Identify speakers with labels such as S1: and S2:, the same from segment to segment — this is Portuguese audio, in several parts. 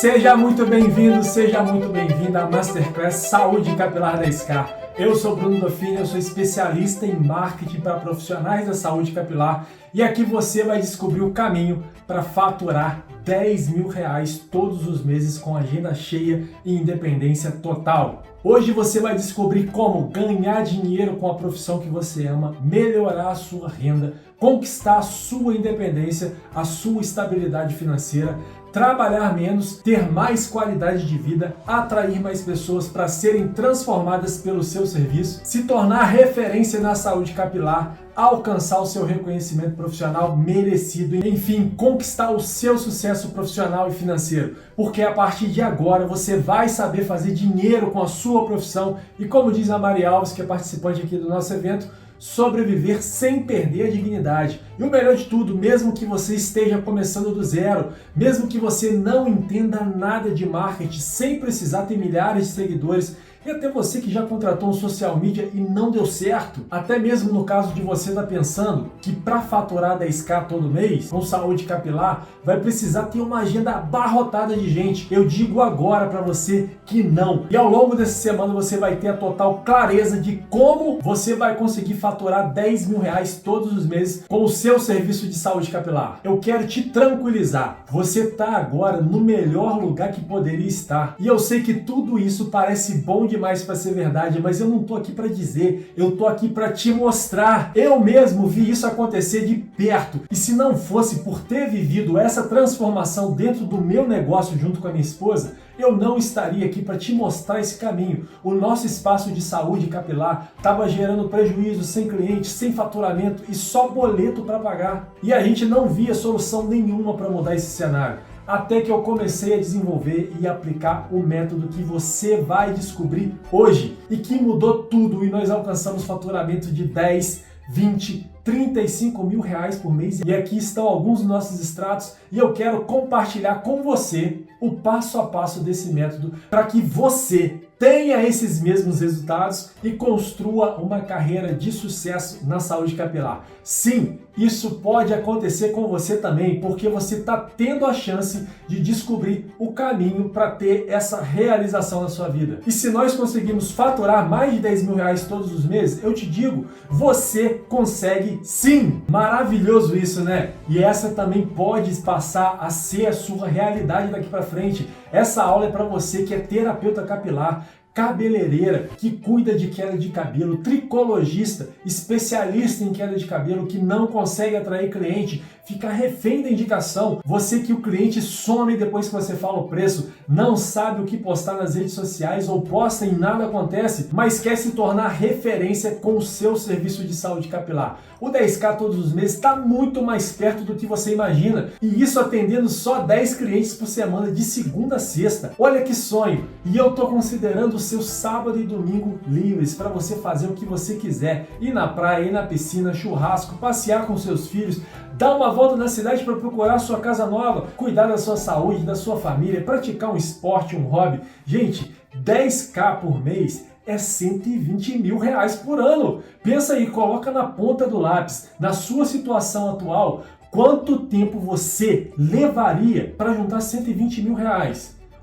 S1: Seja muito bem-vindo, seja muito bem-vinda à Masterclass Saúde Capilar da SCAR. Eu sou Bruno Dofini, eu sou especialista em marketing para profissionais da saúde capilar e aqui você vai descobrir o caminho para faturar R$10.000 todos os meses com agenda cheia e independência total. Hoje você vai descobrir como ganhar dinheiro com a profissão que você ama, melhorar a sua renda, conquistar a sua independência, a sua estabilidade financeira, trabalhar menos, ter mais qualidade de vida, atrair mais pessoas para serem transformadas pelo seu serviço, se tornar referência na saúde capilar, alcançar o seu reconhecimento profissional merecido e, enfim, conquistar o seu sucesso profissional e financeiro. Porque a partir de agora você vai saber fazer dinheiro com a sua profissão e, como diz a Mari Alves, que é participante aqui do nosso evento, sobreviver sem perder a dignidade. E o melhor de tudo, mesmo que você esteja começando do zero, mesmo que você não entenda nada de marketing, sem precisar ter milhares de seguidores, e até você que já contratou um social media e não deu certo, até mesmo no caso de você estar pensando que para faturar 10k todo mês com saúde capilar, vai precisar ter uma agenda abarrotada de gente. Eu digo agora para você que não. E ao longo dessa semana você vai ter a total clareza de como você vai conseguir faturar R$10.000 todos os meses com o seu serviço de saúde capilar. Eu quero te tranquilizar. Você está agora no melhor lugar que poderia estar. E eu sei que tudo isso parece bom demais para ser verdade, mas eu não tô aqui para dizer, eu tô aqui para te mostrar. Eu mesmo vi isso acontecer de perto. E se não fosse por ter vivido essa transformação dentro do meu negócio junto com a minha esposa, eu não estaria aqui para te mostrar esse caminho. O nosso espaço de saúde capilar estava gerando prejuízo, sem clientes, sem faturamento e só boleto para pagar. E a gente não via solução nenhuma para mudar esse cenário. Até que eu comecei a desenvolver e aplicar o método que você vai descobrir hoje e que mudou tudo e nós alcançamos faturamento de 10, 20, 35 mil reais por mês. E aqui estão alguns dos nossos extratos e eu quero compartilhar com você o passo a passo desse método para que você tenha esses mesmos resultados e construa uma carreira de sucesso na saúde capilar. Sim, isso pode acontecer com você também, porque você está tendo a chance de descobrir o caminho para ter essa realização na sua vida. E se nós conseguimos faturar mais de R$10.000 todos os meses, eu te digo, você consegue sim! Maravilhoso isso, né? E essa também pode passar a ser a sua realidade daqui para frente. Essa aula é para você que é terapeuta capilar, cabeleireira, que cuida de queda de cabelo, tricologista, especialista em queda de cabelo, que não consegue atrair cliente, fica refém da indicação, você que o cliente some depois que você fala o preço, não sabe o que postar nas redes sociais ou posta e nada acontece, mas quer se tornar referência com o seu serviço de saúde capilar. O 10k todos os meses está muito mais perto do que você imagina, e isso atendendo só 10 clientes por semana de segunda a sexta. Olha que sonho! E eu estou considerando o seu sábado e domingo livres para você fazer o que você quiser, ir na praia, ir na piscina, churrasco, passear com seus filhos, dar uma volta na cidade para procurar a sua casa nova, cuidar da sua saúde, da sua família, praticar um esporte, um hobby. Gente, 10k por mês é R$120 mil por ano. Pensa aí, coloca na ponta do lápis, na sua situação atual, quanto tempo você levaria para juntar R$120 mil?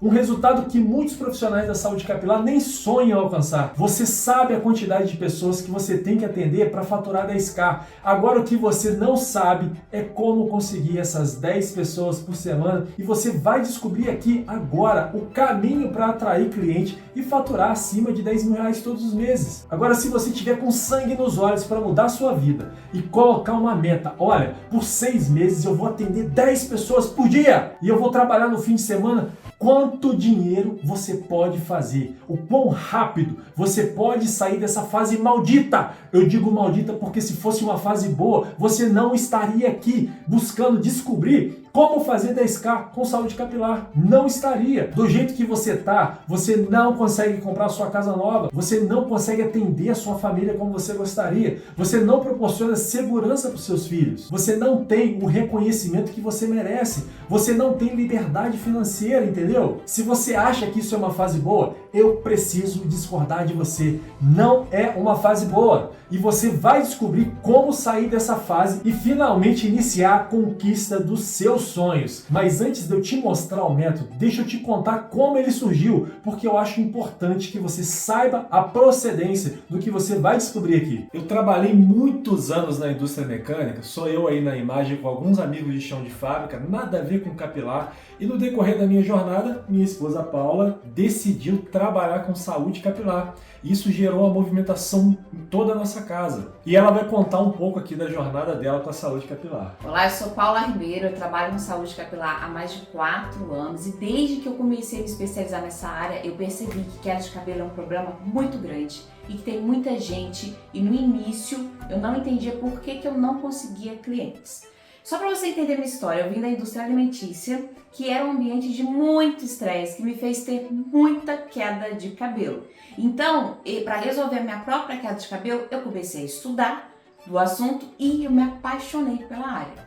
S1: Um resultado que muitos profissionais da saúde capilar nem sonham alcançar. Você sabe a quantidade de pessoas que você tem que atender para faturar 10k. Agora o que você não sabe é como conseguir essas 10 pessoas por semana e você vai descobrir aqui agora o caminho para atrair cliente e faturar acima de R$10.000 todos os meses. Agora, se você tiver com sangue nos olhos para mudar a sua vida e colocar uma meta, olha, por 6 meses eu vou atender 10 pessoas por dia e eu vou trabalhar no fim de semana, quanto dinheiro você pode fazer? O quão rápido você pode sair dessa fase maldita? Eu digo maldita porque se fosse uma fase boa, você não estaria aqui buscando descobrir como fazer 10k com saúde capilar. Não estaria. Do jeito que você está, você não consegue comprar sua casa nova, você não consegue atender a sua família como você gostaria, você não proporciona segurança para os seus filhos, você não tem o reconhecimento que você merece, você não tem liberdade financeira, entendeu? Se você acha que isso é uma fase boa, eu preciso discordar de você. Não é uma fase boa. E você vai descobrir como sair dessa fase e finalmente iniciar a conquista dos seus sonhos. Mas antes de eu te mostrar o método, deixa eu te contar como ele surgiu, porque eu acho importante que você saiba a procedência do que você vai descobrir aqui. Eu trabalhei muitos anos na indústria mecânica, sou eu aí na imagem com alguns amigos de chão de fábrica, nada a ver com capilar, e no decorrer da minha jornada, minha esposa Paula decidiu trabalhar com saúde capilar. Isso gerou uma movimentação em toda a nossa casa. E ela vai contar um pouco aqui da jornada dela com a saúde capilar.
S2: Olá, eu sou Paula Ribeiro, eu trabalho com saúde capilar há mais de 4 anos e desde que eu comecei a me especializar nessa área, eu percebi que queda de cabelo é um problema muito grande e que tem muita gente, e no início eu não entendia por que eu não conseguia clientes. Só para você entender minha história, eu vim da indústria alimentícia, que era um ambiente de muito estresse, que me fez ter muita queda de cabelo. Então, para resolver a minha própria queda de cabelo, eu comecei a estudar do assunto e eu me apaixonei pela área.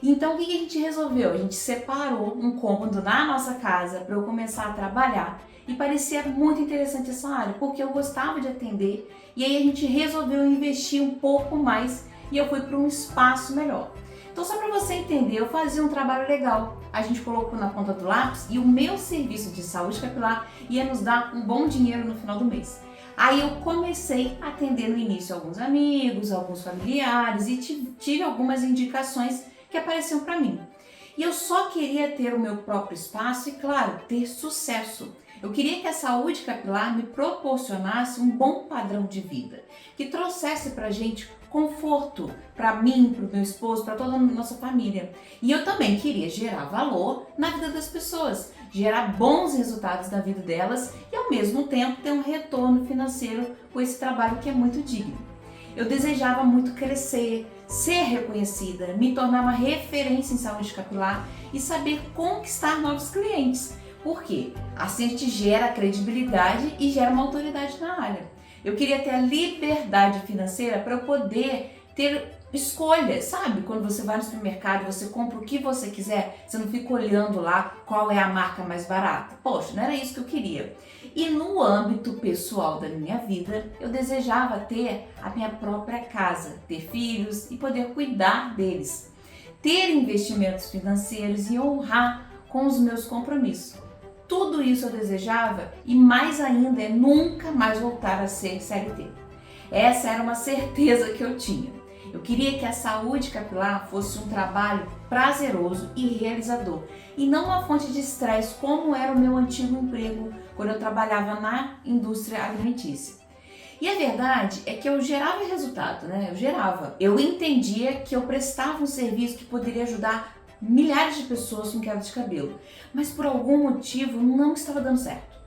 S2: Então, o que a gente resolveu? A gente separou um cômodo na nossa casa para eu começar a trabalhar e parecia muito interessante essa área, porque eu gostava de atender e aí a gente resolveu investir um pouco mais e eu fui para um espaço melhor. Então, só para você entender, eu fazia um trabalho legal. A gente colocou na ponta do lápis e o meu serviço de saúde capilar ia nos dar um bom dinheiro no final do mês. Aí eu comecei a atender no início alguns amigos, alguns familiares e tive algumas indicações que apareciam para mim. E eu só queria ter o meu próprio espaço e, claro, ter sucesso. Eu queria que a saúde capilar me proporcionasse um bom padrão de vida, que trouxesse pra gente conforto, para mim, para o meu esposo, para toda a nossa família. E eu também queria gerar valor na vida das pessoas, gerar bons resultados na vida delas e ao mesmo tempo ter um retorno financeiro com esse trabalho que é muito digno. Eu desejava muito crescer, ser reconhecida, me tornar uma referência em saúde capilar e saber conquistar novos clientes. Por quê? Assim a gente gera credibilidade e gera uma autoridade na área. Eu queria ter a liberdade financeira para eu poder ter escolhas, sabe? Quando você vai no supermercado e você compra o que você quiser, você não fica olhando lá qual é a marca mais barata. Poxa, não era isso que eu queria. E no âmbito pessoal da minha vida, eu desejava ter a minha própria casa, ter filhos e poder cuidar deles, ter investimentos financeiros e honrar com os meus compromissos. Tudo isso eu desejava e mais ainda é nunca mais voltar a ser CLT. Essa era uma certeza que eu tinha. Eu queria que a saúde capilar fosse um trabalho prazeroso e realizador e não uma fonte de estresse como era o meu antigo emprego quando eu trabalhava na indústria alimentícia. E a verdade é que eu gerava resultado, né? Eu entendia que eu prestava um serviço que poderia ajudar milhares de pessoas com queda de cabelo, mas por algum motivo não estava dando certo.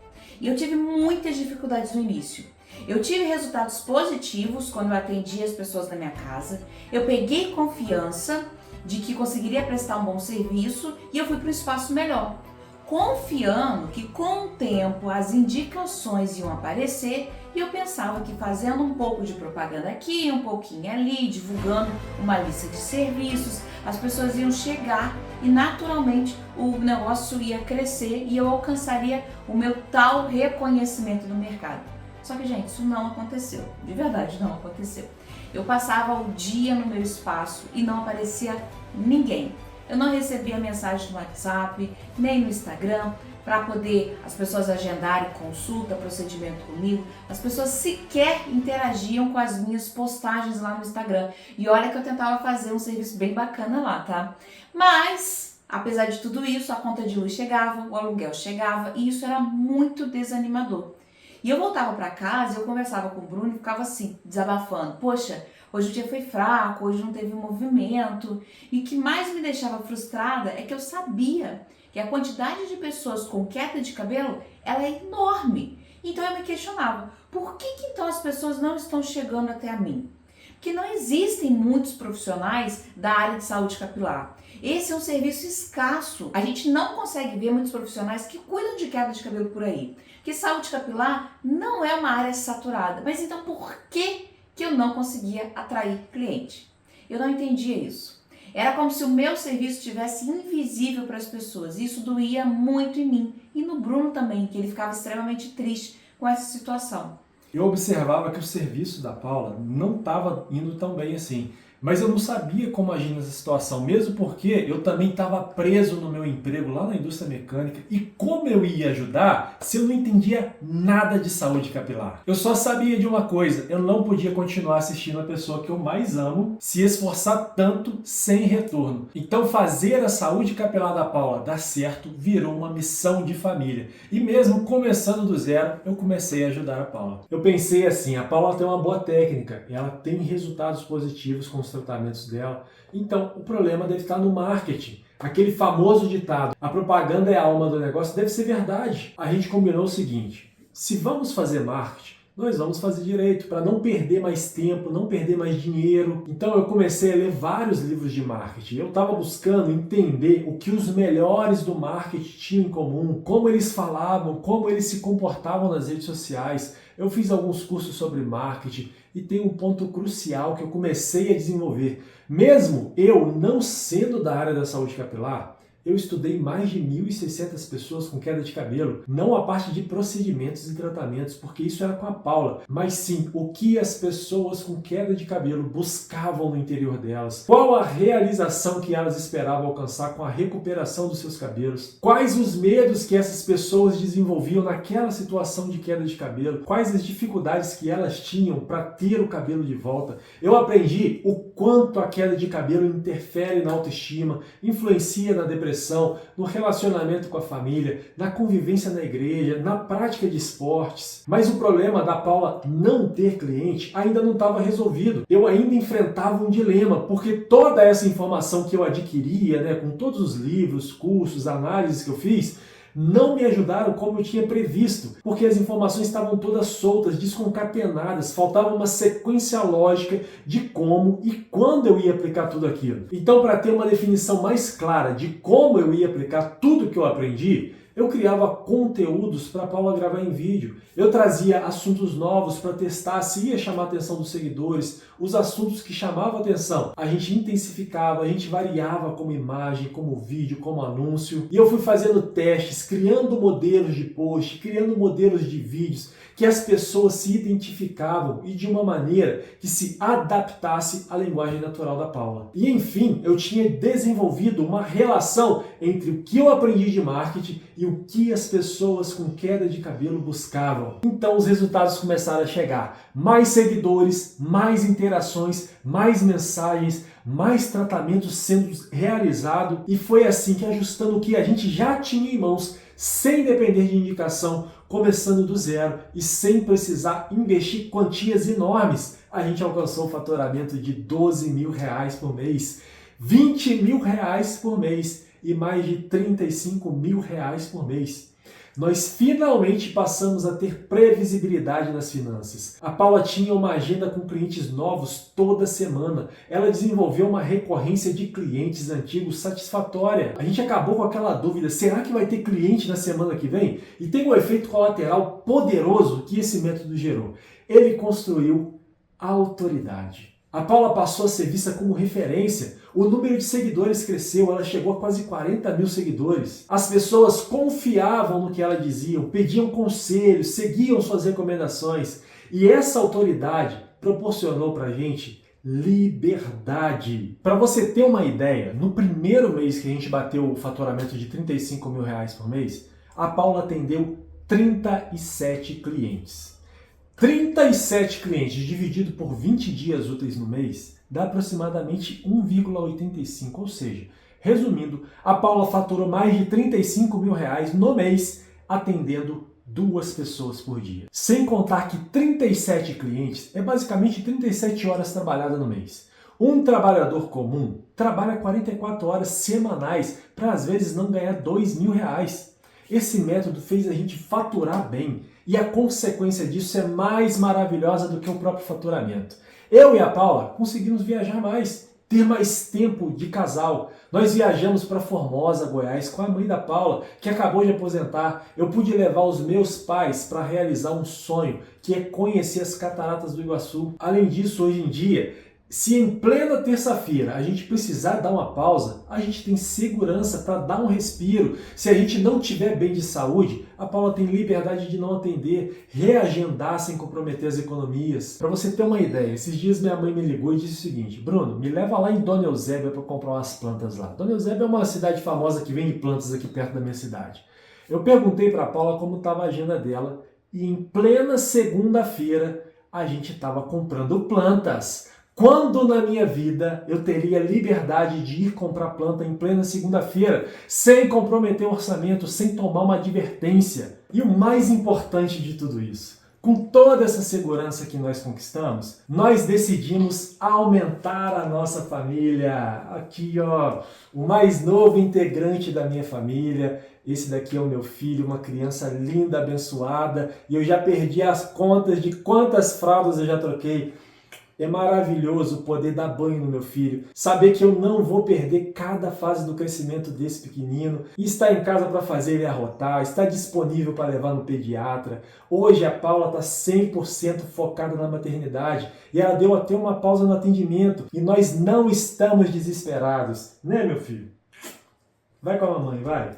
S2: E eu tive muitas dificuldades no início. Eu tive resultados positivos quando eu atendia as pessoas na minha casa, eu peguei confiança de que conseguiria prestar um bom serviço e eu fui para um espaço melhor, confiando que com o tempo as indicações iam aparecer e eu pensava que fazendo um pouco de propaganda aqui, um pouquinho ali, divulgando uma lista de serviços, as pessoas iam chegar e naturalmente o negócio ia crescer e eu alcançaria o meu tal reconhecimento no mercado. Só que, gente, isso não aconteceu. De verdade, não aconteceu. Eu passava o dia no meu espaço e não aparecia ninguém. Eu não recebia mensagem no WhatsApp, nem no Instagram, para poder as pessoas agendarem consulta, procedimento comigo. As pessoas sequer interagiam com as minhas postagens lá no Instagram. E olha que eu tentava fazer um serviço bem bacana lá, tá? Mas, apesar de tudo isso, a conta de luz chegava, o aluguel chegava e isso era muito desanimador. E eu voltava para casa e eu conversava com o Bruno e ficava assim, desabafando. Poxa, hoje o dia foi fraco, hoje não teve movimento. E o que mais me deixava frustrada é que eu sabia que a quantidade de pessoas com queda de cabelo, ela é enorme. Então eu me questionava, por que então as pessoas não estão chegando até a mim? Porque não existem muitos profissionais da área de saúde capilar. Esse é um serviço escasso. A gente não consegue ver muitos profissionais que cuidam de queda de cabelo por aí. Porque saúde capilar não é uma área saturada. Mas então por que eu não conseguia atrair cliente? Eu não entendia isso. Era como se o meu serviço estivesse invisível para as pessoas. Isso doía muito em mim e no Bruno também, que ele ficava extremamente triste com essa situação.
S1: Eu observava que o serviço da Paula não estava indo tão bem assim. Mas eu não sabia como agir nessa situação, mesmo porque eu também estava preso no meu emprego lá na indústria mecânica. E como eu ia ajudar se eu não entendia nada de saúde capilar? Eu só sabia de uma coisa: eu não podia continuar assistindo a pessoa que eu mais amo se esforçar tanto sem retorno. Então fazer a saúde capilar da Paula dar certo virou uma missão de família. E mesmo começando do zero, eu comecei a ajudar a Paula. Eu pensei assim: a Paula tem uma boa técnica, ela tem resultados positivos com os tratamentos dela, então o problema deve estar no marketing. Aquele famoso ditado, a propaganda é a alma do negócio, deve ser verdade. A gente combinou o seguinte: se vamos fazer marketing, nós vamos fazer direito, para não perder mais tempo, não perder mais dinheiro. Então eu comecei a ler vários livros de marketing. Eu estava buscando entender o que os melhores do marketing tinham em comum, como eles falavam, como eles se comportavam nas redes sociais. Eu fiz alguns cursos sobre marketing e tem um ponto crucial que eu comecei a desenvolver. Mesmo eu não sendo da área da saúde capilar, eu estudei mais de 1.600 pessoas com queda de cabelo, não a parte de procedimentos e tratamentos, porque isso era com a Paula, mas sim o que as pessoas com queda de cabelo buscavam no interior delas, qual a realização que elas esperavam alcançar com a recuperação dos seus cabelos, quais os medos que essas pessoas desenvolviam naquela situação de queda de cabelo, quais as dificuldades que elas tinham para ter o cabelo de volta. Eu aprendi o quanto a queda de cabelo interfere na autoestima, influencia na depressão, no relacionamento com a família, na convivência na igreja, na prática de esportes. Mas o problema da Paula não ter cliente ainda não estava resolvido. Eu ainda enfrentava um dilema, porque toda essa informação que eu adquiria, com todos os livros, cursos, análises que eu fiz, não me ajudaram como eu tinha previsto, porque as informações estavam todas soltas, desconcatenadas, faltava uma sequência lógica de como e quando eu ia aplicar tudo aquilo. Então, para ter uma definição mais clara de como eu ia aplicar tudo que eu aprendi, eu criava conteúdos para a Paula gravar em vídeo. Eu trazia assuntos novos para testar se ia chamar a atenção dos seguidores, os assuntos que chamavam a atenção. A gente intensificava, a gente variava como imagem, como vídeo, como anúncio. E eu fui fazendo testes, criando modelos de post, criando modelos de vídeos que as pessoas se identificavam e de uma maneira que se adaptasse à linguagem natural da Paula. E enfim, eu tinha desenvolvido uma relação entre o que eu aprendi de marketing e o que as pessoas com queda de cabelo buscavam. Então os resultados começaram a chegar. Mais seguidores, mais interações, mais mensagens, mais tratamentos sendo realizados. E foi assim que, ajustando o que a gente já tinha em mãos, sem depender de indicação, começando do zero e sem precisar investir quantias enormes, a gente alcançou um faturamento de R$12 mil por mês, R$20 mil por mês e mais de R$35 mil por mês. Nós finalmente passamos a ter previsibilidade nas finanças. A Paula tinha uma agenda com clientes novos toda semana. Ela desenvolveu uma recorrência de clientes antigos satisfatória. A gente acabou com aquela dúvida: será que vai ter cliente na semana que vem? E tem um efeito colateral poderoso que esse método gerou. Ele construiu autoridade. A Paula passou a ser vista como referência. O número de seguidores cresceu, ela chegou a quase 40 mil seguidores. As pessoas confiavam no que ela dizia, pediam conselhos, seguiam suas recomendações. E essa autoridade proporcionou pra gente liberdade. Para você ter uma ideia, no primeiro mês que a gente bateu o faturamento de R$35 mil por mês, a Paula atendeu 37 clientes. 37 clientes dividido por 20 dias úteis no mês dá aproximadamente 1,85, ou seja, resumindo, a Paula faturou mais de R$35 mil no mês atendendo 2 pessoas por dia. Sem contar que 37 clientes é basicamente 37 horas trabalhadas no mês. Um trabalhador comum trabalha 44 horas semanais para às vezes não ganhar R$2 mil. Esse método fez a gente faturar bem e a consequência disso é mais maravilhosa do que o próprio faturamento. Eu e a Paula conseguimos viajar mais, ter mais tempo de casal. Nós viajamos para Formosa, Goiás, com a mãe da Paula, que acabou de aposentar. Eu pude levar os meus pais para realizar um sonho, que é conhecer as Cataratas do Iguaçu. Além disso, hoje em dia, Se em plena terça-feira a gente precisar dar uma pausa, a gente tem segurança para dar um respiro. Se a gente não estiver bem de saúde, a Paula tem liberdade de não atender, reagendar sem comprometer as economias. Para você ter uma ideia, esses dias minha mãe me ligou e disse o seguinte: Bruno, me leva lá em Dona Eusébia para comprar umas plantas lá. Dona Eusébia é uma cidade famosa que vende plantas aqui perto da minha cidade. Eu perguntei para a Paula como estava a agenda dela e em plena segunda-feira a gente estava comprando plantas. Quando na minha vida eu teria liberdade de ir comprar planta em plena segunda-feira, sem comprometer o orçamento, sem tomar uma advertência? E o mais importante de tudo isso, com toda essa segurança que nós conquistamos, nós decidimos aumentar a nossa família. Aqui, ó, o mais novo integrante da minha família. Esse daqui é o meu filho, uma criança linda, abençoada, e eu já perdi as contas de quantas fraldas eu já troquei. É maravilhoso poder dar banho no meu filho, saber que eu não vou perder cada fase do crescimento desse pequenino, e estar em casa para fazer ele arrotar, estar disponível para levar no pediatra. Hoje a Paula está 100% focada na maternidade e ela deu até uma pausa no atendimento e nós não estamos desesperados, né, meu filho? Vai com a mamãe, vai.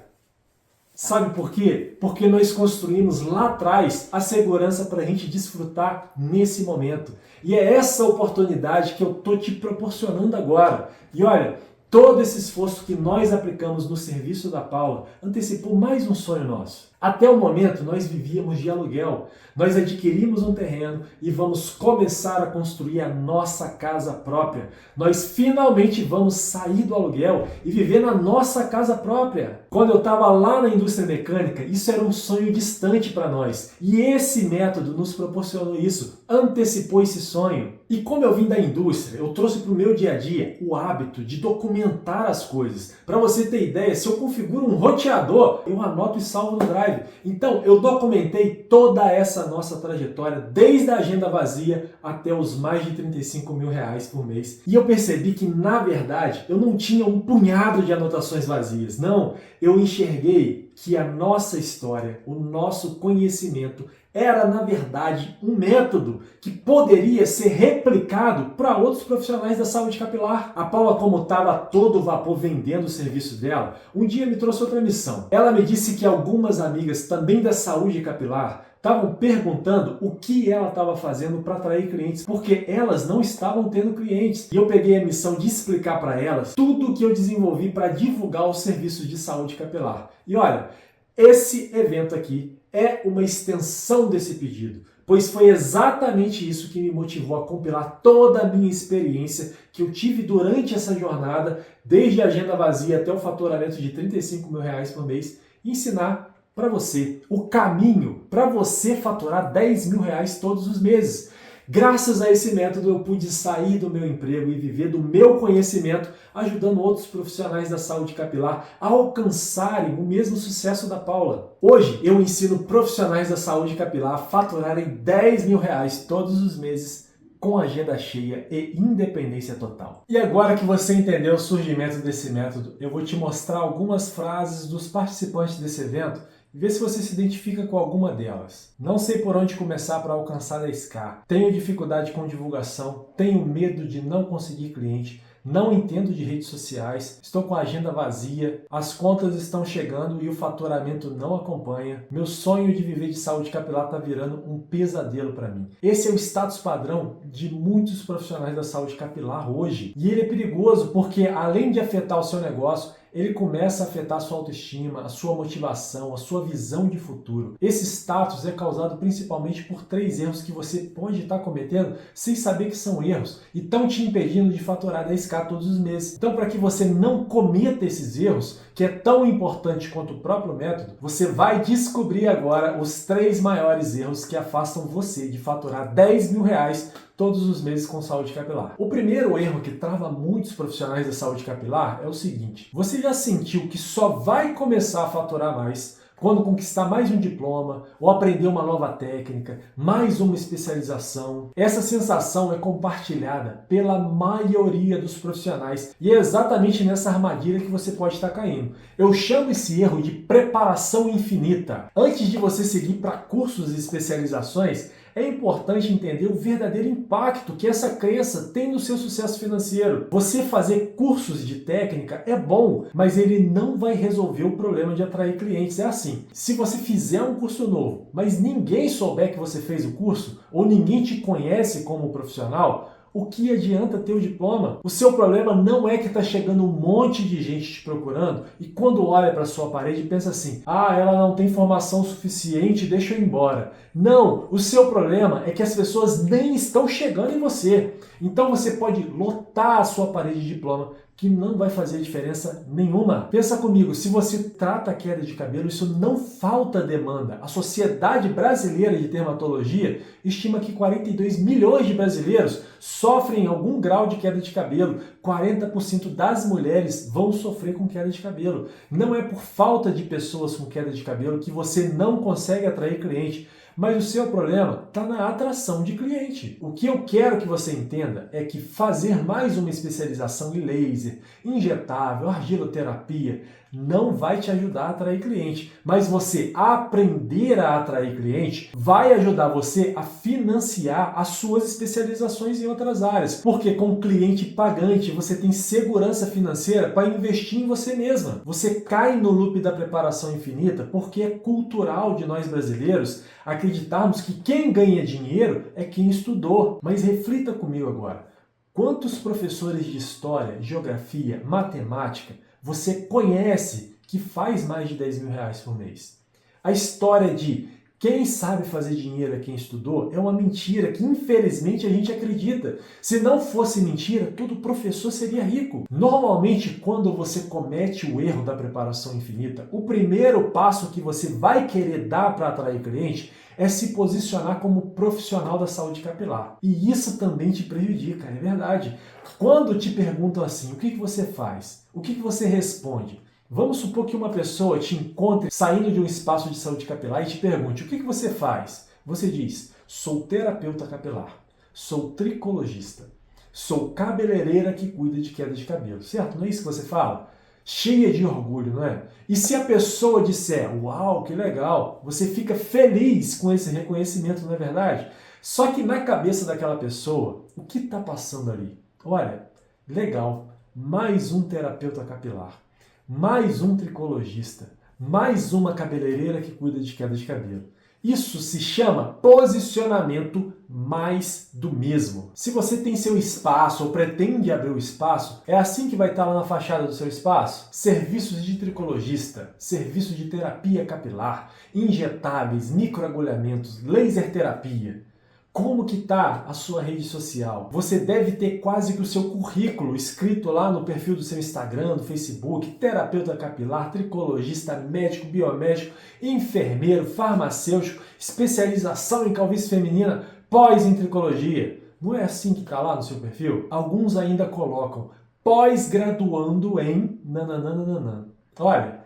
S1: Sabe por quê? Porque nós construímos lá atrás a segurança para a gente desfrutar nesse momento. E é essa oportunidade que eu estou te proporcionando agora. E olha, todo esse esforço que nós aplicamos no serviço da Paula antecipou mais um sonho nosso. Até o momento nós vivíamos de aluguel. Nós adquirimos um terreno e vamos começar a construir a nossa casa própria. Nós finalmente vamos sair do aluguel e viver na nossa casa própria. Quando eu estava lá na indústria mecânica, isso era um sonho distante para nós. E esse método nos proporcionou isso, antecipou esse sonho. E como eu vim da indústria, eu trouxe para o meu dia a dia o hábito de documentar as coisas. Para você ter ideia, se eu configuro um roteador, eu anoto e salvo no Drive. Então, eu documentei toda essa nossa trajetória, desde a agenda vazia até os mais de 35 mil reais por mês. E eu percebi que, na verdade, eu não tinha um punhado de anotações vazias. Não, eu enxerguei que a nossa história, o nosso conhecimento, era, na verdade, um método que poderia ser replicado para outros profissionais da saúde capilar. A Paula, como estava a todo vapor vendendo o serviço dela, um dia me trouxe outra missão. Ela me disse que algumas amigas também da saúde capilar estavam perguntando o que ela estava fazendo para atrair clientes, porque elas não estavam tendo clientes. E eu peguei a missão de explicar para elas tudo o que eu desenvolvi para divulgar os serviços de saúde capilar. E olha, esse evento aqui é uma extensão desse pedido, pois foi exatamente isso que me motivou a compilar toda a minha experiência que eu tive durante essa jornada, desde a agenda vazia até o faturamento de 35 mil reais por mês, e ensinar para você o caminho para você faturar 10 mil reais todos os meses. Graças a esse método eu pude sair do meu emprego e viver do meu conhecimento, ajudando outros profissionais da saúde capilar a alcançarem o mesmo sucesso da Paula. Hoje eu ensino profissionais da saúde capilar a faturarem 10 mil reais todos os meses com agenda cheia e independência total. E agora que você entendeu o surgimento desse método, eu vou te mostrar algumas frases dos participantes desse evento e ver se você se identifica com alguma delas. Não sei por onde começar para alcançar 10K. Tenho dificuldade com divulgação, tenho medo de não conseguir cliente, não entendo de redes sociais, estou com a agenda vazia, as contas estão chegando e o faturamento não acompanha. Meu sonho de viver de saúde capilar está virando um pesadelo para mim. Esse é o status padrão de muitos profissionais da saúde capilar hoje. E ele é perigoso porque, além de afetar o seu negócio, ele começa a afetar a sua autoestima, a sua motivação, a sua visão de futuro. Esse status é causado principalmente por 3 erros que você pode estar cometendo sem saber que são erros e estão te impedindo de faturar 10K todos os meses. Então, para que você não cometa esses erros, que é tão importante quanto o próprio método, você vai descobrir agora os 3 maiores erros que afastam você de faturar 10 mil reais todos os meses com saúde capilar. O primeiro erro que trava muitos profissionais da saúde capilar é o seguinte: você já sentiu que só vai começar a faturar mais quando conquistar mais um diploma ou aprender uma nova técnica, mais uma especialização? Essa sensação é compartilhada pela maioria dos profissionais e é exatamente nessa armadilha que você pode estar caindo. Eu chamo esse erro de preparação infinita. Antes de você seguir para cursos e especializações, É importante entender o verdadeiro impacto que essa crença tem no seu sucesso financeiro. Você fazer cursos de técnica é bom, mas ele não vai resolver o problema de atrair clientes. É assim, se você fizer um curso novo, mas ninguém souber que você fez o curso, ou ninguém te conhece como profissional, o que adianta ter o diploma? O seu problema não é que está chegando um monte de gente te procurando e quando olha para sua parede pensa assim, ela não tem formação suficiente, deixa eu ir embora. Não, o seu problema é que as pessoas nem estão chegando em você. Então você pode lotar a sua parede de diploma, que não vai fazer diferença nenhuma. Pensa comigo, se você trata a queda de cabelo, isso não falta demanda. A Sociedade Brasileira de Dermatologia estima que 42 milhões de brasileiros sofrem algum grau de queda de cabelo. 40% das mulheres vão sofrer com queda de cabelo. Não é por falta de pessoas com queda de cabelo que você não consegue atrair cliente. Mas o seu problema está na atração de cliente. O que eu quero que você entenda é que fazer mais uma especialização em laser, injetável, argiloterapia, não vai te ajudar a atrair cliente. Mas você aprender a atrair cliente vai ajudar você a financiar as suas especializações em outras áreas. Porque com cliente pagante você tem segurança financeira para investir em você mesma. Você cai no loop da preparação infinita porque é cultural de nós brasileiros acreditarmos que quem ganha dinheiro é quem estudou. Mas reflita comigo agora. Quantos professores de história, geografia, matemática você conhece que faz mais de 10 mil reais por mês? A história de quem sabe fazer dinheiro é quem estudou é uma mentira que infelizmente a gente acredita. Se não fosse mentira, todo professor seria rico. Normalmente, quando você comete o erro da preparação infinita, o primeiro passo que você vai querer dar para atrair cliente é se posicionar como profissional da saúde capilar. E isso também te prejudica, é verdade. Quando te perguntam assim, o que você faz? O que você responde? Vamos supor que uma pessoa te encontre saindo de um espaço de saúde capilar e te pergunte, o que você faz? Você diz, sou terapeuta capilar, sou tricologista, sou cabeleireira que cuida de queda de cabelo, certo? Não é isso que você fala? Cheia de orgulho, não é? E se a pessoa disser, uau, que legal, você fica feliz com esse reconhecimento, não é verdade? Só que na cabeça daquela pessoa, o que está passando ali? Olha, legal, mais um terapeuta capilar, mais um tricologista, mais uma cabeleireira que cuida de queda de cabelo. Isso se chama posicionamento mais do mesmo. Se você tem seu espaço ou pretende abrir o espaço, é assim que vai estar lá na fachada do seu espaço? Serviços de tricologista, serviço de terapia capilar, injetáveis, microagulhamentos, laser terapia. Como que está a sua rede social? Você deve ter quase que o seu currículo escrito lá no perfil do seu Instagram, do Facebook, terapeuta capilar, tricologista, médico, biomédico, enfermeiro, farmacêutico, especialização em calvície feminina, pós em tricologia. Não é assim que está lá no seu perfil? Alguns ainda colocam pós-graduando em nananana. Olha,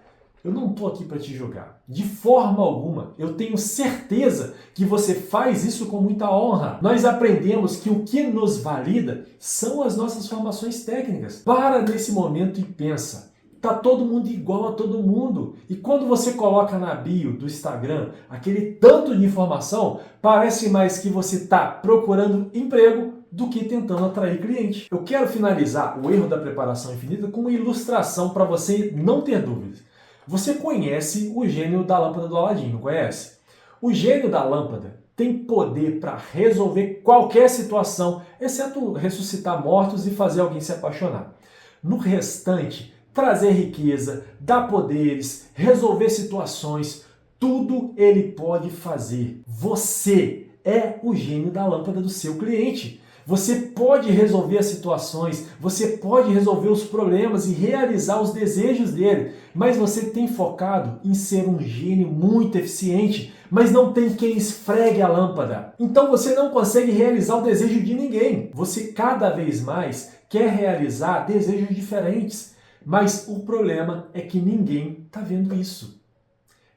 S1: eu não estou aqui para te julgar. De forma alguma. Eu tenho certeza que você faz isso com muita honra. Nós aprendemos que o que nos valida são as nossas formações técnicas. Para nesse momento e pensa. Tá todo mundo igual a todo mundo. E quando você coloca na bio do Instagram aquele tanto de informação, parece mais que você está procurando emprego do que tentando atrair cliente. Eu quero finalizar o erro da preparação infinita com uma ilustração para você não ter dúvidas. Você conhece o gênio da lâmpada do Aladim, não conhece? O gênio da lâmpada tem poder para resolver qualquer situação, exceto ressuscitar mortos e fazer alguém se apaixonar. No restante, trazer riqueza, dar poderes, resolver situações, tudo ele pode fazer. Você é o gênio da lâmpada do seu cliente. Você pode resolver as situações, você pode resolver os problemas e realizar os desejos dele, mas você tem focado em ser um gênio muito eficiente, mas não tem quem esfregue a lâmpada. Então você não consegue realizar o desejo de ninguém. Você cada vez mais quer realizar desejos diferentes, mas o problema é que ninguém está vendo isso.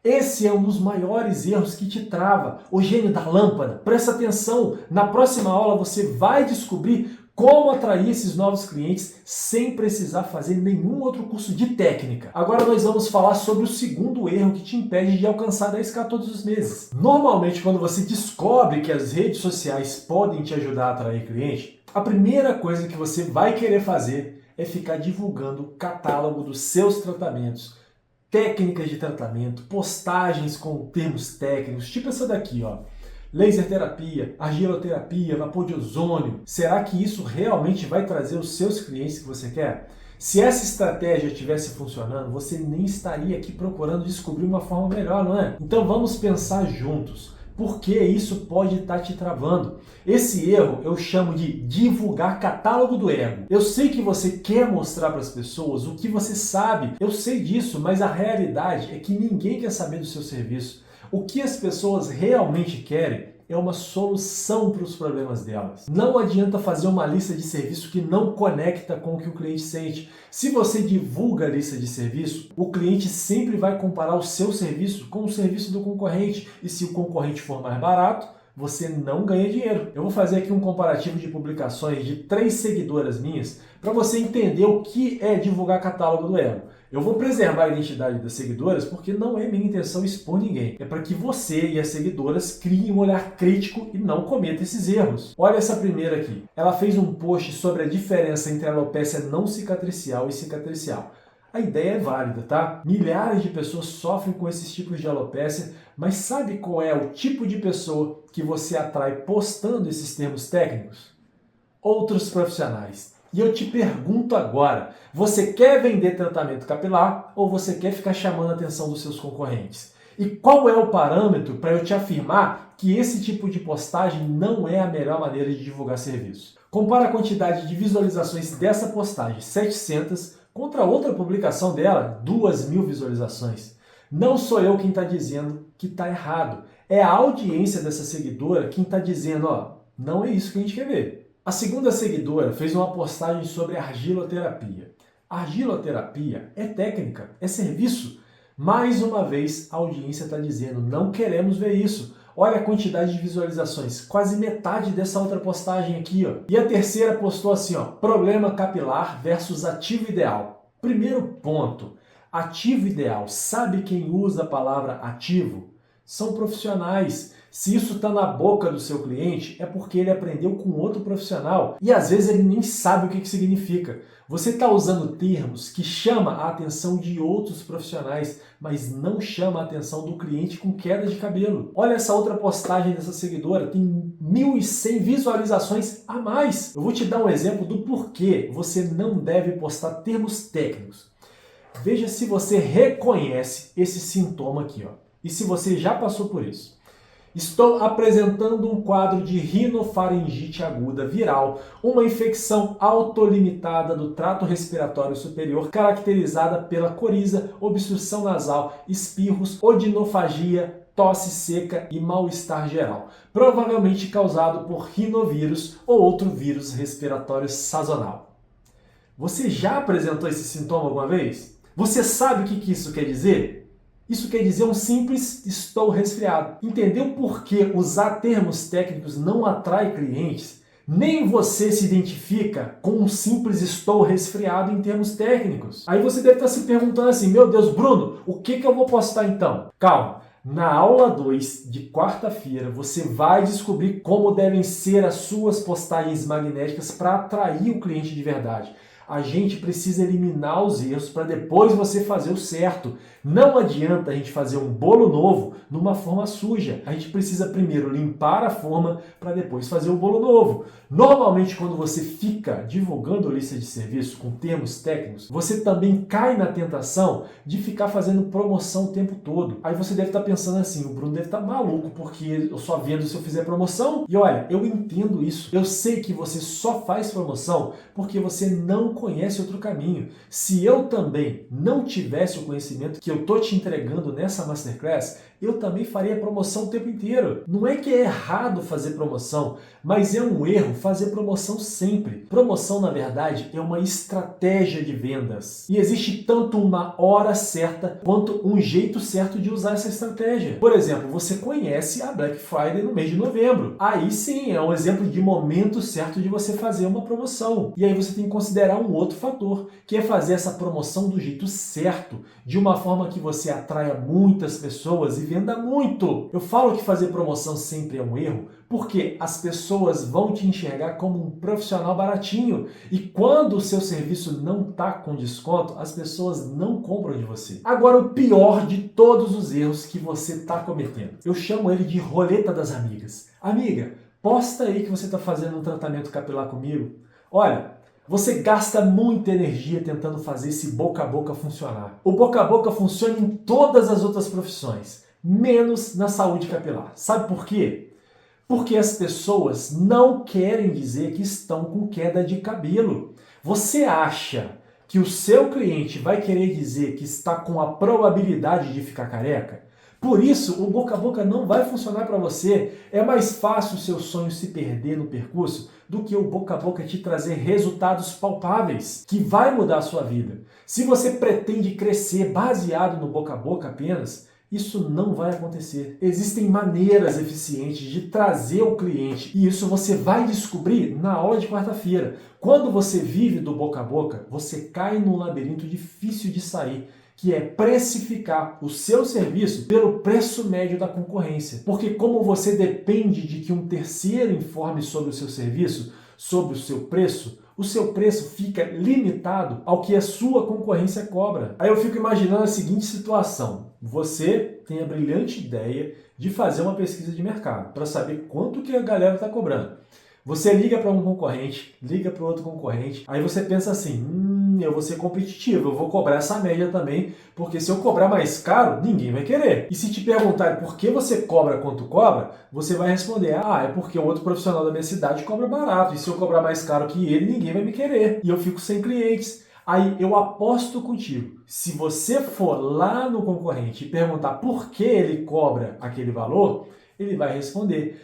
S1: Esse é um dos maiores erros que te trava, o gênio da lâmpada. Presta atenção, na próxima aula você vai descobrir como atrair esses novos clientes sem precisar fazer nenhum outro curso de técnica. Agora nós vamos falar sobre o segundo erro que te impede de alcançar 10K todos os meses. Normalmente, quando você descobre que as redes sociais podem te ajudar a atrair cliente, a primeira coisa que você vai querer fazer é ficar divulgando o catálogo dos seus tratamentos, técnicas de tratamento, postagens com termos técnicos, tipo essa daqui, ó. Laser terapia, argiloterapia, vapor de ozônio. Será que isso realmente vai trazer os seus clientes que você quer? Se essa estratégia estivesse funcionando, você nem estaria aqui procurando descobrir uma forma melhor, não é? Então vamos pensar juntos. Por que isso pode estar te travando? Esse erro eu chamo de divulgar catálogo do ego. Eu sei que você quer mostrar para as pessoas o que você sabe, eu sei disso, mas a realidade é que ninguém quer saber do seu serviço. O que as pessoas realmente querem é uma solução para os problemas delas. Não adianta fazer uma lista de serviço que não conecta com o que o cliente sente. Se você divulga a lista de serviço, o cliente sempre vai comparar o seu serviço com o serviço do concorrente. E se o concorrente for mais barato, você não ganha dinheiro. Eu vou fazer aqui um comparativo de publicações de 3 seguidoras minhas para você entender o que é divulgar catálogo do ego. Eu vou preservar a identidade das seguidoras porque não é minha intenção expor ninguém. É para que você e as seguidoras criem um olhar crítico e não cometam esses erros. Olha essa primeira aqui. Ela fez um post sobre a diferença entre alopécia não cicatricial e cicatricial. A ideia é válida, tá? Milhares de pessoas sofrem com esses tipos de alopécia, mas sabe qual é o tipo de pessoa que você atrai postando esses termos técnicos? Outros profissionais. E eu te pergunto agora, você quer vender tratamento capilar ou você quer ficar chamando a atenção dos seus concorrentes? E qual é o parâmetro para eu te afirmar que esse tipo de postagem não é a melhor maneira de divulgar serviço? Compara a quantidade de visualizações dessa postagem, 700, contra outra publicação dela, 2.000 visualizações. Não sou eu quem está dizendo que está errado. É a audiência dessa seguidora quem está dizendo, ó, não é isso que a gente quer ver. A segunda seguidora fez uma postagem sobre argiloterapia. Argiloterapia é técnica, é serviço. Mais uma vez, a audiência está dizendo, não queremos ver isso. Olha a quantidade de visualizações, quase metade dessa outra postagem aqui, ó. E a terceira postou assim, ó, problema capilar versus ativo ideal. Primeiro ponto, ativo ideal. Sabe quem usa a palavra ativo? São profissionais. Se isso está na boca do seu cliente, é porque ele aprendeu com outro profissional e às vezes ele nem sabe o que significa. Você está usando termos que chamam a atenção de outros profissionais, mas não chama a atenção do cliente com queda de cabelo. Olha essa outra postagem dessa seguidora, tem 1.100 visualizações a mais. Eu vou te dar um exemplo do porquê você não deve postar termos técnicos. Veja se você reconhece esse sintoma aqui, ó, e se você já passou por isso. Estou apresentando um quadro de rinofaringite aguda viral, uma infecção autolimitada do trato respiratório superior caracterizada pela coriza, obstrução nasal, espirros, odinofagia, tosse seca e mal-estar geral, provavelmente causado por rinovírus ou outro vírus respiratório sazonal. Você já apresentou esse sintoma alguma vez? Você sabe o que isso quer dizer? Isso quer dizer um simples estou resfriado. Entendeu por que usar termos técnicos não atrai clientes? Nem você se identifica com um simples estou resfriado em termos técnicos. Aí você deve estar se perguntando assim, meu Deus, Bruno, o que eu vou postar então? Calma, na aula 2 de quarta-feira você vai descobrir como devem ser as suas postagens magnéticas para atrair o cliente de verdade. A gente precisa eliminar os erros para depois você fazer o certo. Não adianta a gente fazer um bolo novo numa forma suja. A gente precisa primeiro limpar a forma para depois fazer o bolo novo. Normalmente, quando você fica divulgando lista de serviço com termos técnicos, você também cai na tentação de ficar fazendo promoção o tempo todo. Aí você deve estar pensando assim, o Bruno deve estar maluco porque eu só vendo se eu fizer promoção. E olha, eu entendo isso. Eu sei que você só faz promoção porque você não conhece outro caminho. Se eu também não tivesse o conhecimento que eu tô te entregando nessa Masterclass, eu também faria promoção o tempo inteiro. Não é que é errado fazer promoção, mas é um erro fazer promoção sempre. Promoção, na verdade, é uma estratégia de vendas. E existe tanto uma hora certa quanto um jeito certo de usar essa estratégia. Por exemplo, você conhece a Black Friday no mês de novembro. Aí sim, é um exemplo de momento certo de você fazer uma promoção. E aí você tem que considerar um outro fator, que é fazer essa promoção do jeito certo, de uma forma que você atraia muitas pessoas e venda muito. Eu falo que fazer promoção sempre é um erro, porque as pessoas vão te enxergar como um profissional baratinho. E quando o seu serviço não está com desconto, as pessoas não compram de você. Agora, o pior de todos os erros que você está cometendo, eu chamo ele de roleta das amigas. Amiga, posta aí que você está fazendo um tratamento capilar comigo. Olha, você gasta muita energia tentando fazer esse boca a boca funcionar. O boca a boca funciona em todas as outras profissões, menos na saúde capilar. Sabe por quê? Porque as pessoas não querem dizer que estão com queda de cabelo. Você acha que o seu cliente vai querer dizer que está com a probabilidade de ficar careca? Por isso, o boca a boca não vai funcionar para você. É mais fácil o seu sonho se perder no percurso do que o boca a boca te trazer resultados palpáveis, que vai mudar a sua vida. Se você pretende crescer baseado no boca a boca apenas, isso não vai acontecer. Existem maneiras eficientes de trazer o cliente e isso você vai descobrir na aula de quarta-feira. Quando você vive do boca a boca, você cai num labirinto difícil de sair, que é precificar o seu serviço pelo preço médio da concorrência. Porque como você depende de que um terceiro informe sobre o seu serviço, sobre o seu preço fica limitado ao que a sua concorrência cobra. Aí eu fico imaginando a seguinte situação. Você tem a brilhante ideia de fazer uma pesquisa de mercado para saber quanto que a galera está cobrando. Você liga para um concorrente, liga para outro concorrente, aí você pensa assim, eu vou ser competitivo, eu vou cobrar essa média também, porque se eu cobrar mais caro, ninguém vai querer. E se te perguntarem por que você cobra quanto cobra, você vai responder, é porque o outro profissional da minha cidade cobra barato, e se eu cobrar mais caro que ele, ninguém vai me querer, e eu fico sem clientes. Aí eu aposto contigo, se você for lá no concorrente e perguntar por que ele cobra aquele valor, ele vai responder,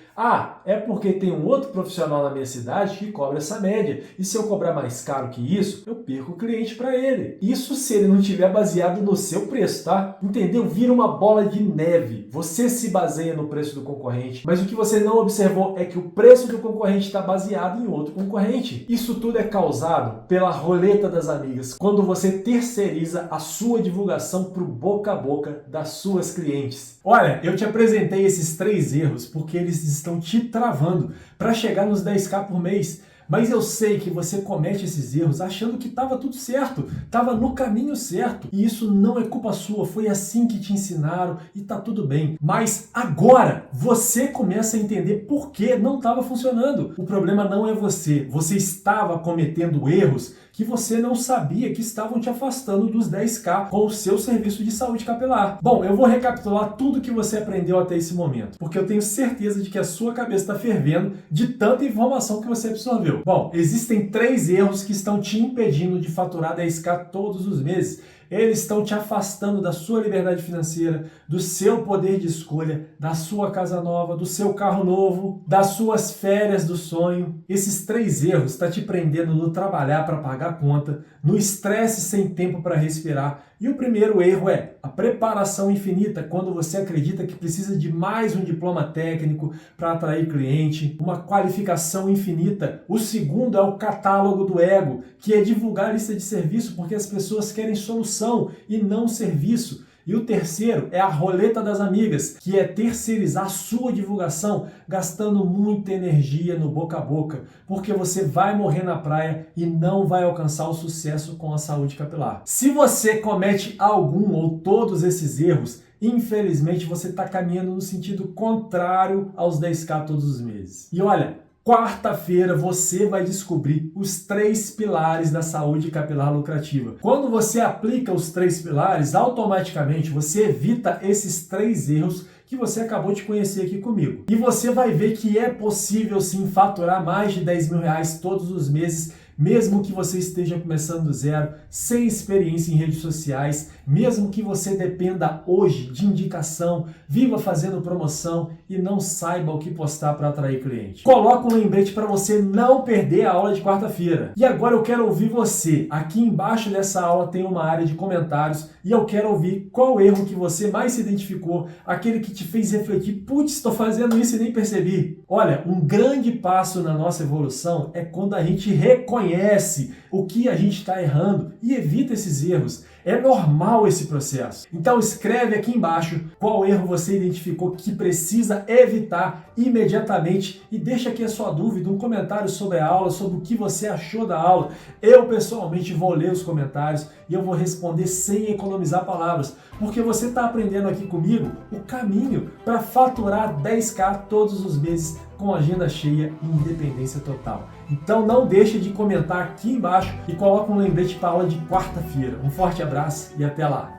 S1: é porque tem um outro profissional na minha cidade que cobra essa média. E se eu cobrar mais caro que isso, eu perco o cliente para ele. Isso se ele não estiver baseado no seu preço, tá? Entendeu? Vira uma bola de neve. Você se baseia no preço do concorrente, mas o que você não observou é que o preço do concorrente está baseado em outro concorrente. Isso tudo é causado pela roleta das amigas, quando você terceiriza a sua divulgação para o boca a boca das suas clientes. Olha, eu te apresentei esses 3 erros porque eles estão te travando para chegar nos 10k por mês. Mas eu sei que você comete esses erros achando que estava tudo certo, estava no caminho certo. E isso não é culpa sua, foi assim que te ensinaram e tá tudo bem. Mas agora você começa a entender por que não estava funcionando. O problema não é você estava cometendo erros que você não sabia que estavam te afastando dos 10k com o seu serviço de saúde capilar. Bom, eu vou recapitular tudo que você aprendeu até esse momento, porque eu tenho certeza de que a sua cabeça está fervendo de tanta informação que você absorveu. Bom, existem 3 erros que estão te impedindo de faturar 10k todos os meses. Eles estão te afastando da sua liberdade financeira, do seu poder de escolha, da sua casa nova, do seu carro novo, das suas férias do sonho. Esses 3 erros estão te prendendo no trabalhar para pagar a conta, no estresse sem tempo para respirar. E o primeiro erro é a preparação infinita, quando você acredita que precisa de mais um diploma técnico para atrair cliente, uma qualificação infinita. O segundo é o catálogo do ego, que é divulgar a lista de serviço porque as pessoas querem solução e não serviço. E o terceiro é a roleta das amigas, que é terceirizar a sua divulgação, gastando muita energia no boca a boca, porque você vai morrer na praia e não vai alcançar o sucesso com a saúde capilar. Se você comete algum ou todos esses erros, infelizmente você está caminhando no sentido contrário aos 10k todos os meses. E olha, quarta-feira você vai descobrir os 3 pilares da saúde capilar lucrativa. Quando você aplica os 3 pilares, automaticamente você evita esses 3 erros que você acabou de conhecer aqui comigo. E você vai ver que é possível sim faturar mais de 10 mil reais todos os meses, Mesmo que você esteja começando do zero, sem experiência em redes sociais, mesmo que você dependa hoje de indicação, viva fazendo promoção e não saiba o que postar para atrair cliente. Coloca um lembrete para você não perder a aula de quarta-feira. E agora eu quero ouvir você. Aqui embaixo dessa aula tem uma área de comentários e eu quero ouvir qual erro que você mais se identificou, aquele que te fez refletir, putz, estou fazendo isso e nem percebi. Olha, um grande passo na nossa evolução é quando a gente reconhece o que a gente está errando e evita esses erros. É normal esse processo. Então escreve aqui embaixo qual erro você identificou que precisa evitar imediatamente e deixa aqui a sua dúvida, um comentário sobre a aula, sobre o que você achou da aula. Eu pessoalmente vou ler os comentários e eu vou responder sem economizar palavras, porque você está aprendendo aqui comigo o caminho para faturar 10k todos os meses com agenda cheia e independência total. Então não deixe de comentar aqui embaixo e coloque um lembrete para a aula de quarta-feira. Um forte abraço e até lá!